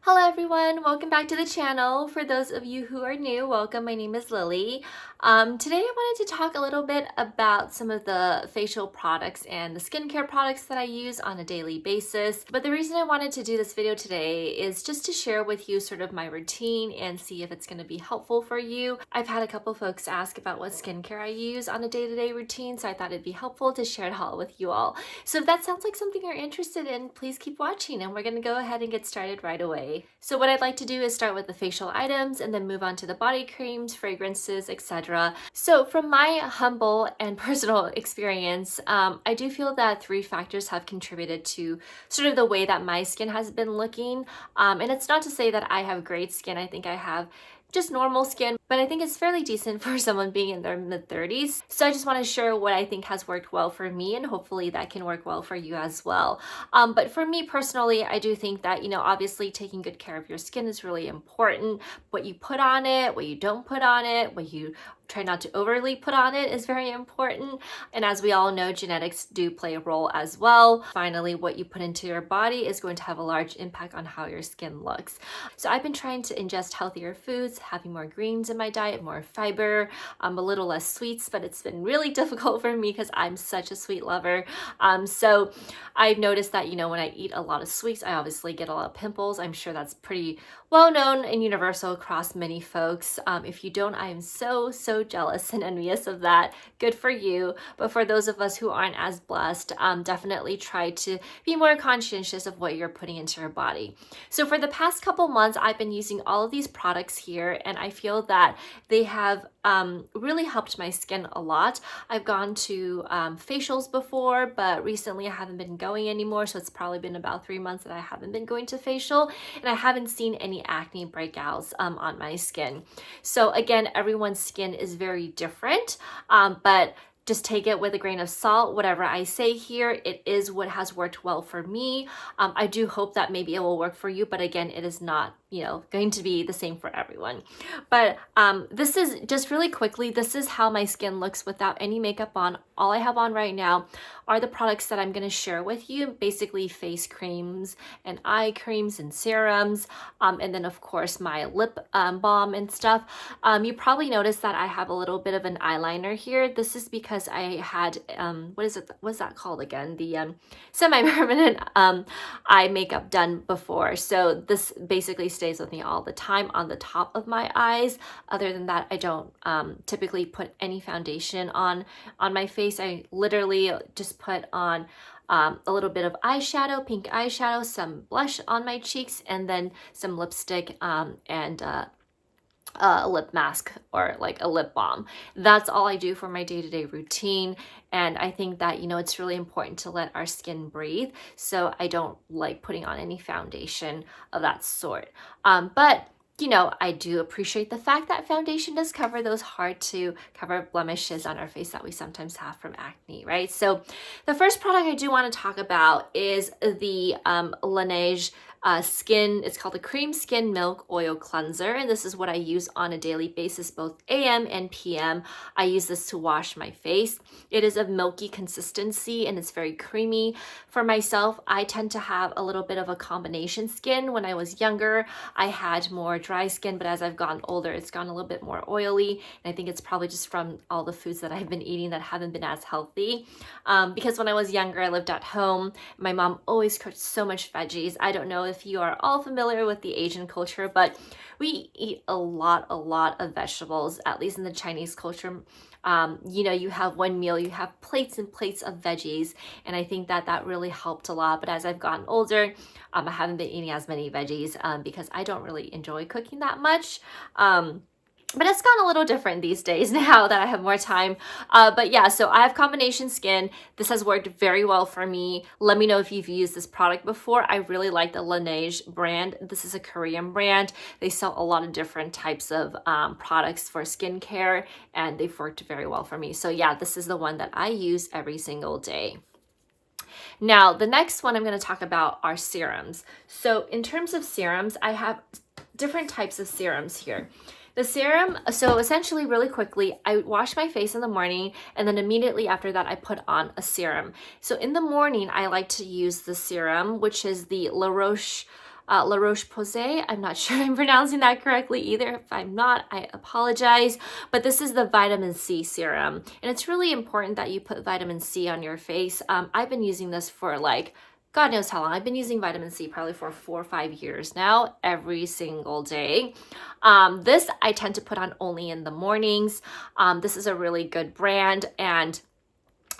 Hello everyone, welcome back to the channel. For those of you who are new, welcome. My name is Lily. Today I wanted to talk a little bit about some of the facial products and the skincare products that I use on a daily basis. But the reason I wanted to do this video today is just to share with you sort of my routine and see if it's going to be helpful for you. I've had a couple folks ask about what skincare I use on a day-to-day routine, so I thought it'd be helpful to share it all with you all. So if that sounds like something you're interested in, please keep watching and we're going to go ahead and get started right away. So what I'd like to do is start with the facial items and then move on to the body creams, fragrances, etc. So from my humble and personal experience, I do feel that three factors have contributed to sort of the way that my skin has been looking. And it's not to say that I have great skin. I think I have just normal skin, but I think it's fairly decent for someone being in their mid-30s. So I just want to share what I think has worked well for me, and hopefully that can work well for you as well. But for me personally, I do think that, obviously taking good care of your skin is really important. What you put on it, what you don't put on it, what you try not to overly put on it is very important. And as we all know, genetics do play a role as well. Finally, what you put into your body is going to have a large impact on how your skin looks. So I've been trying to ingest healthier foods, having more greens in my diet, more fiber, a little less sweets, but it's been really difficult for me because I'm such a sweet lover. So I've noticed that, when I eat a lot of sweets, I obviously get a lot of pimples. I'm sure that's pretty well known and universal across many folks. If you don't, I am so jealous and envious of that. Good for you. But for those of us who aren't as blessed, definitely try to be more conscientious of what you're putting into your body. So for the past couple months, I've been using all of these products here, and I feel that they have really helped my skin a lot. I've gone to facials before, but recently I haven't been going anymore. So it's probably been about 3 months that I haven't been going to facial, and I haven't seen any acne breakouts on my skin. So again, everyone's skin is very different, but just take it with a grain of salt. Whatever I say here, it is what has worked well for me. I do hope that maybe it will work for you, but again, it is not going to be the same for everyone. But this is just really quickly, this is how my skin looks without any makeup on. All I have on right now are the products that I'm going to share with you, basically face creams and eye creams and serums, and then of course my lip balm and stuff. You probably noticed that I have a little bit of an eyeliner here. This is because I had, what's that called again? The semi-permanent eye makeup done before. So this basically stays with me all the time on the top of my eyes. Other than that, I don't typically put any foundation on my face. I literally just put on a little bit of eyeshadow, pink eyeshadow, some blush on my cheeks, and then some lipstick and a lip mask or like a lip balm. That's all I do for my day-to-day routine. And I think that, it's really important to let our skin breathe. So I don't like putting on any foundation of that sort. But I do appreciate the fact that foundation does cover those hard to cover blemishes on our face that we sometimes have from acne, right? So the first product I do want to talk about is the Laneige it's called the Cream Skin Milk Oil Cleanser, and this is what I use on a daily basis, both AM and PM. I use this to wash my face. It is of milky consistency and it's very creamy. For myself, I tend to have a little bit of a combination skin. When I was younger, I had more dry skin, but as I've gotten older, it's gone a little bit more oily, and I think it's probably just from all the foods that I've been eating that haven't been as healthy. Because when I was younger, I lived at home. My mom always cooked so much veggies. I don't know if you are all familiar with the Asian culture, but we eat a lot of vegetables, at least in the Chinese culture. You have one meal, you have plates and plates of veggies, and I think that really helped a lot. But as I've gotten older, I haven't been eating as many veggies because I don't really enjoy cooking that much. But it's gone a little different these days now that I have more time. But yeah, so I have combination skin. This has worked very well for me. Let me know if you've used this product before. I really like the Laneige brand. This is a Korean brand. They sell a lot of different types of products for skincare, and they've worked very well for me. So yeah, this is the one that I use every single day. Now, the next one I'm going to talk about are serums. So in terms of serums, I have different types of serums here. The serum, so essentially really quickly, I wash my face in the morning, and then immediately after that, I put on a serum. So in the morning, I like to use the serum, which is the La Roche La Roche Posay. I'm not sure I'm pronouncing that correctly either. If I'm not, I apologize. But this is the vitamin C serum. And it's really important that you put vitamin C on your face. I've been using this for like, God knows how long. I've been using vitamin C probably for 4 or 5 years now, every single day. This I tend to put on only in the mornings. This is a really good brand. And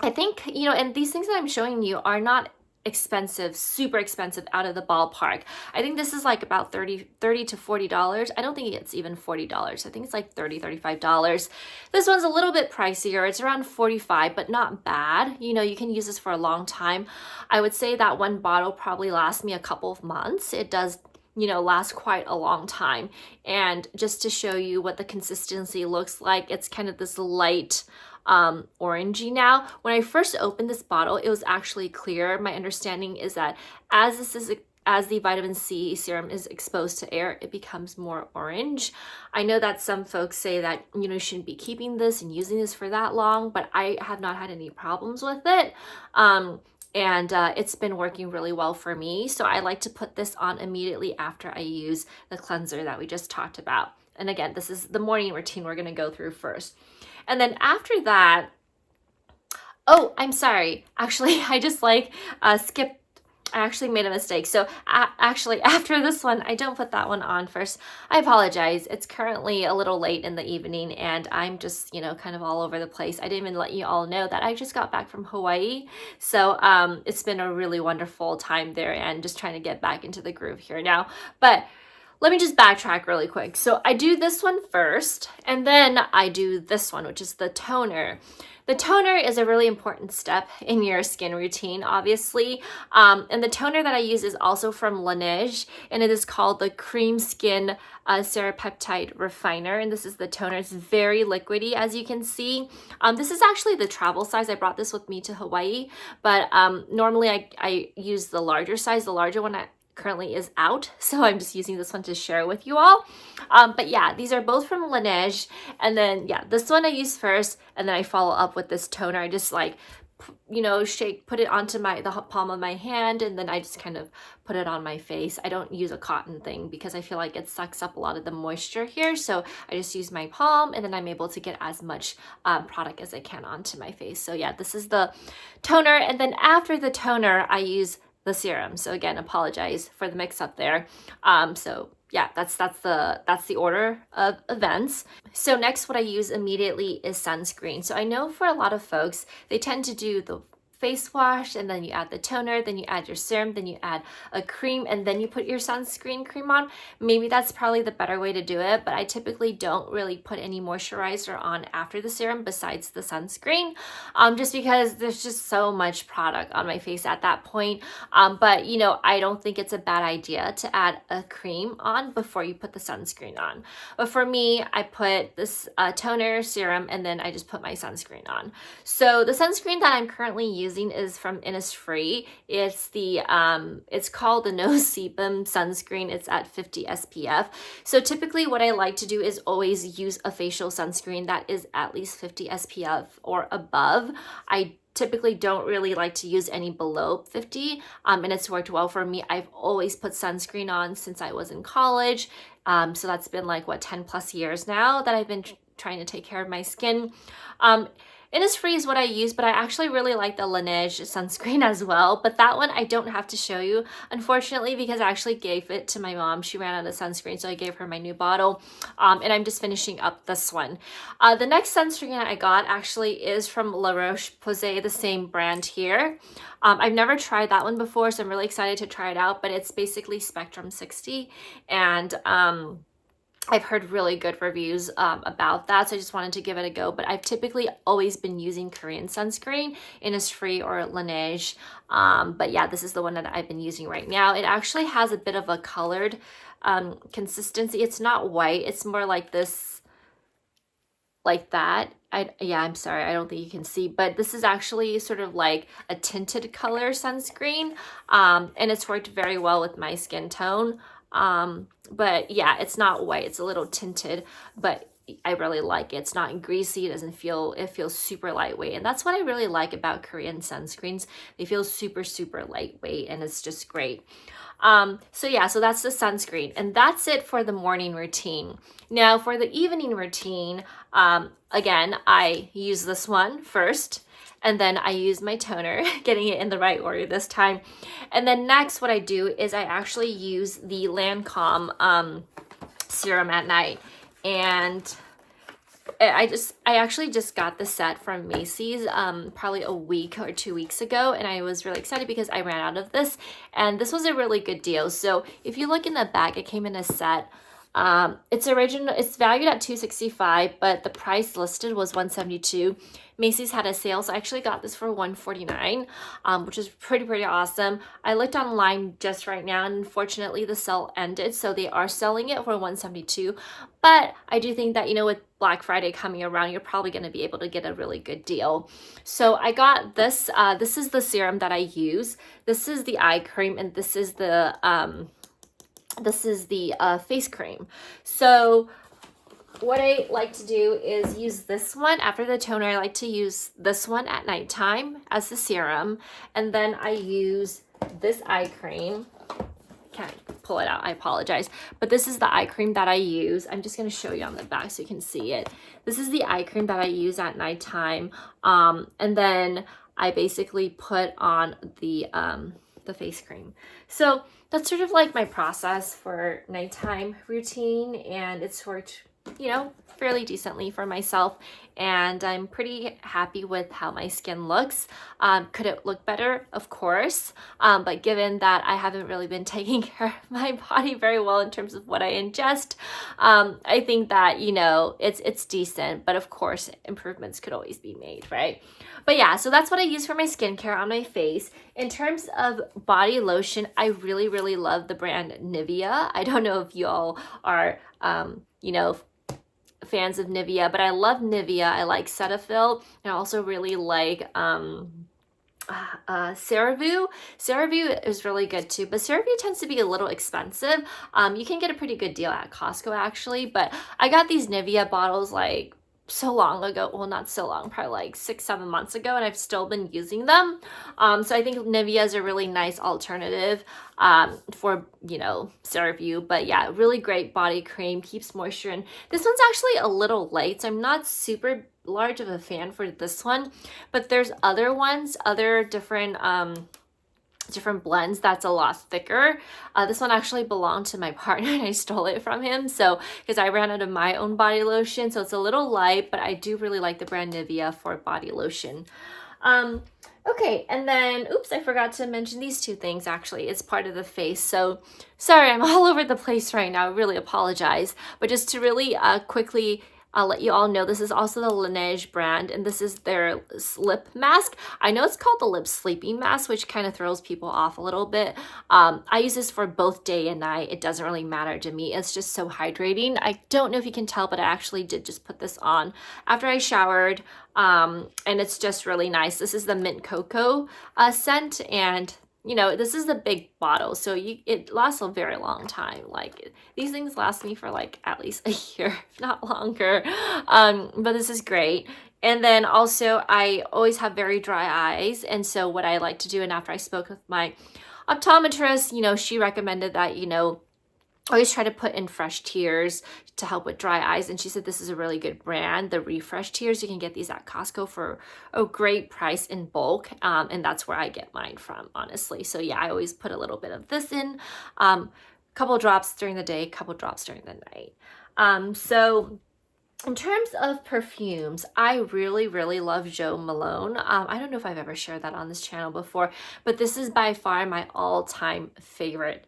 I think, you know, and these things that I'm showing you are not expensive, super expensive out of the ballpark. I think this is like about $30 to $40. I don't think it's even $40. I think it's like $30, $35. This one's a little bit pricier. It's around $45, but not bad. You know, you can use this for a long time. I would say that one bottle probably lasts me a couple of months. It does, you know, last quite a long time. And just to show you what the consistency looks like, it's kind of this light orangey now. When I first opened this bottle, it was actually clear. My understanding is that as the vitamin C serum is exposed to air, it becomes more orange. I know that some folks say that, you know, you shouldn't be keeping this and using this for that long, but I have not had any problems with it. It's been working really well for me. So I like to put this on immediately after I use the cleanser that we just talked about. And again, this is the morning routine we're going to go through first. And then after that, oh, I'm sorry. Actually, I just skipped. I actually made a mistake. So actually, after this one, I don't put that one on first. I apologize. It's currently a little late in the evening and I'm just, you know, kind of all over the place. I didn't even let you all know that I just got back from Hawaii. So it's been a really wonderful time there and just trying to get back into the groove here now. But let me just backtrack really quick. So I do this one first, and then I do this one, which is the toner. The toner is a really important step in your skin routine, obviously. And the toner that I use is also from Laneige, and it is called the Cream Skin Serapeptide Refiner. And this is the toner. It's very liquidy, as you can see. This is actually the travel size. I brought this with me to Hawaii, but normally I use the larger size. The larger one currently is out, so I'm just using this one to share with you all. But yeah, these are both from Laneige, and then yeah, this one I use first, and then I follow up with this toner. I just like, you know, put it onto the palm of my hand, and then I just kind of put it on my face. I don't use a cotton thing because I feel like it sucks up a lot of the moisture here, so I just use my palm, and then I'm able to get as much product as I can onto my face. So yeah, this is the toner, and then after the toner, I use the serum. So again, apologize for the mix up there. So yeah, that's the order of events. So next, what I use immediately is sunscreen. So I know for a lot of folks, they tend to do the face wash, and then you add the toner, then you add your serum, then you add a cream, and then you put your sunscreen cream on. Maybe that's probably the better way to do it, but I typically don't really put any moisturizer on after the serum besides the sunscreen, just because there's just so much product on my face at that point. But you know, I don't think it's a bad idea to add a cream on before you put the sunscreen on. But for me, I put this toner, serum, and then I just put my sunscreen on. So the sunscreen that I'm currently using is from Innisfree. It's the it's called the No Sebum sunscreen. It's at 50 SPF. So typically what I like to do is always use a facial sunscreen that is at least 50 SPF or above. I typically don't really like to use any below 50, and it's worked well for me. I've always put sunscreen on since I was in college, so that's been like what, 10 plus years now that I've been trying to take care of my skin. Innisfree is what I use, but I actually really like the Laneige sunscreen as well. But that one I don't have to show you, unfortunately, because I actually gave it to my mom. She ran out of sunscreen, so I gave her my new bottle. And I'm just finishing up this one. The next sunscreen I got actually is from La Roche Posay, the same brand here. I've never tried that one before, so I'm really excited to try it out. But it's basically Spectrum 60, and I've heard really good reviews about that, so I just wanted to give it a go. But I've typically always been using Korean sunscreen, Innisfree or Laneige. But yeah, this is the one that I've been using right now. It actually has a bit of a colored consistency. It's not white. It's more like this, like that. Yeah, I'm sorry, I don't think you can see, but this is actually sort of like a tinted color sunscreen, and it's worked very well with my skin tone. But yeah, it's not white, it's a little tinted, but I really like it. It's not greasy, it feels super lightweight, and that's what I really like about Korean sunscreens. They feel super lightweight, and it's just great. So yeah, so that's the sunscreen, and that's it for the morning routine. Now for the evening routine, again, I use this one first, and then I use my toner, getting it in the right order this time. And then next what I do is I actually use the Lancome serum at night. And I actually just got the set from Macy's probably a week or 2 weeks ago, and I was really excited because I ran out of this, and this was a really good deal. So if you look in the back, it came in a set. It's valued at $265, but the price listed was $172. Macy's had a sale, so I actually got this for $149, which is pretty awesome. I looked online just right now, and unfortunately the sale ended, so they are selling it for $172. But I do think that, you know, with Black Friday coming around, you're probably going to be able to get a really good deal. So I got this. This is the serum that I use. This is the eye cream, and this is the face cream. So what I like to do is use this one after the toner. I like to use this one at nighttime as the serum, and then I use this eye cream. Can't pull it out, I apologize, but this is the eye cream that I use. I'm just going to show you on the back so you can see it. This is the eye cream that I use at nighttime, and then I basically put on the face cream. So that's sort of like my process for nighttime routine, and it's worked, you know, fairly decently for myself, and I'm pretty happy with how my skin looks. Could it look better? Of course, but given that I haven't really been taking care of my body very well in terms of what I ingest, I think that, you know, it's decent, but of course improvements could always be made, right? But yeah, so that's what I use for my skincare on my face. In terms of body lotion, I really love the brand Nivea. I don't know if you all are, you know, fans of Nivea, but I love Nivea. I like Cetaphil, and I also really like CeraVe. CeraVe is really good too, but CeraVe tends to be a little expensive. You can get a pretty good deal at Costco actually, but I got these Nivea bottles like so long ago, well, not so long, probably like 6-7 months ago, and I've still been using them. So I think Nivea is a really nice alternative for, you know, CeraVe. But yeah, really great body cream, keeps moisture in. This one's actually a little light, so I'm not super large of a fan for this one, but there's other ones, other different blends that's a lot thicker. This one actually belonged to my partner, and I stole it from him, so because I ran out of my own body lotion. So it's a little light, but I do really like the brand Nivea for body lotion. Okay, and then oops, I forgot to mention these two things. Actually, it's part of the face, so sorry, I'm all over the place right now. I really apologize, but just to really quickly I'll let you all know, this is also the Laneige brand, and this is their lip mask. I know it's called the lip sleeping mask, which kind of throws people off a little bit. I use this for both day and night. It doesn't really matter to me. It's just so hydrating. I don't know if you can tell, but I actually did just put this on after I showered, and it's just really nice. This is the mint cocoa scent, and you know, this is the big bottle, so it lasts a very long time. Like, these things last me for like at least a year, if not longer. But this is great. And then also, I always have very dry eyes, and so what I like to do, and after I spoke with my optometrist, you know, she recommended that, you know, always try to put in fresh tears to help with dry eyes, and she said this is a really good brand, the Refresh tears. You can get these at Costco for a great price in bulk, and that's where I get mine from, honestly. So yeah, I always put a little bit of this in, couple drops during the day, couple drops during the night. So in terms of perfumes, I really love Jo Malone. I don't know if I've ever shared that on this channel before, but this is by far my all-time favorite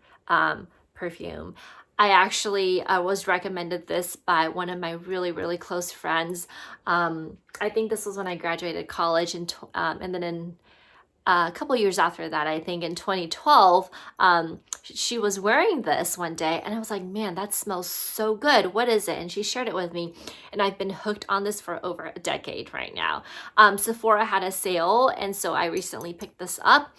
perfume. I actually was recommended this by one of my really close friends. I think this was when I graduated college, and then in a couple years after that, I think in 2012, she was wearing this one day, and I was like, man, that smells so good. What is it? And she shared it with me, and I've been hooked on this for over a decade right now. Sephora had a sale, and so I recently picked this up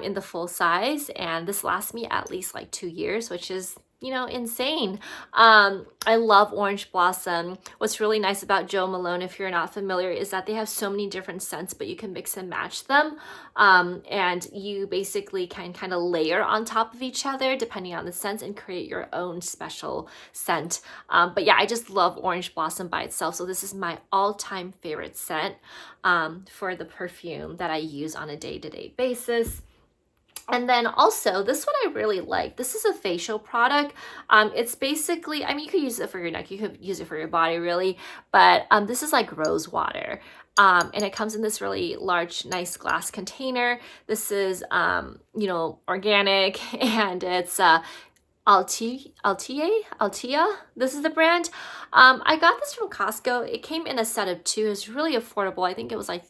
in the full size, and this lasts me at least like 2 years, which is, you know, insane. I love Orange Blossom. What's really nice about Jo Malone, if you're not familiar, is that they have so many different scents, but you can mix and match them. And you basically can kind of layer on top of each other depending on the scents and create your own special scent. But yeah, I just love Orange Blossom by itself. So this is my all-time favorite scent for the perfume that I use on a day-to-day basis. And then also, this one I really like. This is a facial product. It's basically, I mean, you could use it for your neck, you could use it for your body, really, but this is like rose water. And it comes in this really large, nice glass container. This is, you know, organic, and it's Altea. This is the brand. I got this from Costco. It came in a set of 2. It's really affordable. I think it was like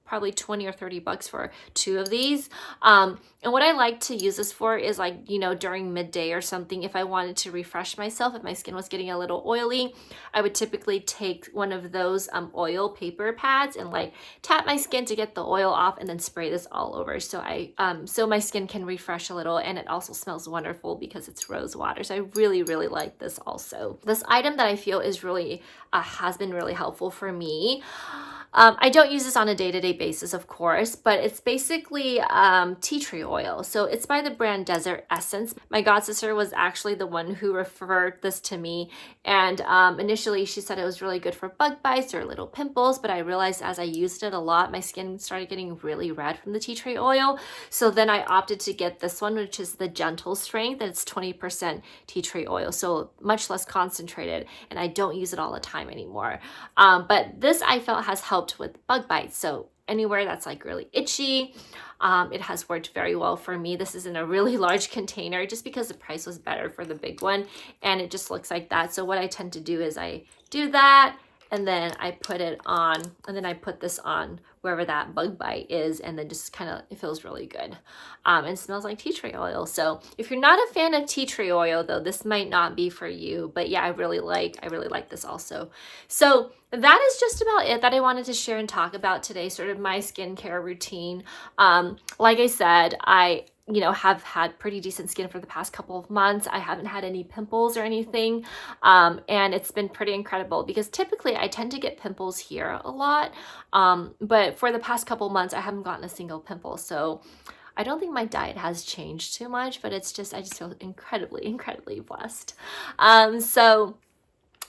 probably 20 or 30 bucks for 2 of these. And what I like to use this for is, like, you know, during midday or something, if I wanted to refresh myself, if my skin was getting a little oily, I would typically take one of those oil paper pads and like tap my skin to get the oil off, and then spray this all over. So so my skin can refresh a little, and it also smells wonderful because it's rose water. So I really, really like this also. This item that I feel is really, has been really helpful for me. I don't use this on a day-to-day basis, of course, but it's basically tea tree oil. So it's by the brand Desert Essence. My godsister was actually the one who referred this to me, and initially she said it was really good for bug bites or little pimples, but I realized as I used it a lot, my skin started getting really red from the tea tree oil. So then I opted to get this one, which is the gentle strength, and it's 20% tea tree oil, so much less concentrated, and I don't use it all the time anymore. But this I felt has helped with bug bites. So anywhere that's like really itchy, it has worked very well for me. This is in a really large container just because the price was better for the big one, and it just looks like that. So what I tend to do is I do that, and then I put it on, and then I put this on wherever that bug bite is, and then just kind of, it feels really good. And smells like tea tree oil. So if you're not a fan of tea tree oil, though, this might not be for you. But yeah, I really like this also. So that is just about it that I wanted to share and talk about today, sort of my skincare routine. Like I said, you know, have had pretty decent skin for the past couple of months. I haven't had any pimples or anything. And it's been pretty incredible because typically I tend to get pimples here a lot. But for the past couple of months, I haven't gotten a single pimple. So I don't think my diet has changed too much, but it's just, I just feel incredibly, incredibly blessed.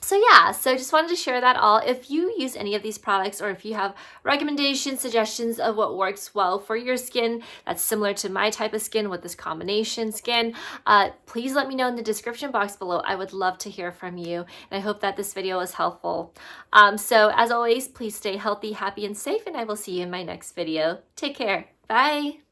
So yeah, so just wanted to share that all. If you use any of these products, or if you have recommendations, suggestions of what works well for your skin that's similar to my type of skin with this combination skin, please let me know in the description box below. I would love to hear from you, and I hope that this video was helpful. So as always, please stay healthy, happy, and safe, and I will see you in my next video. Take care. Bye.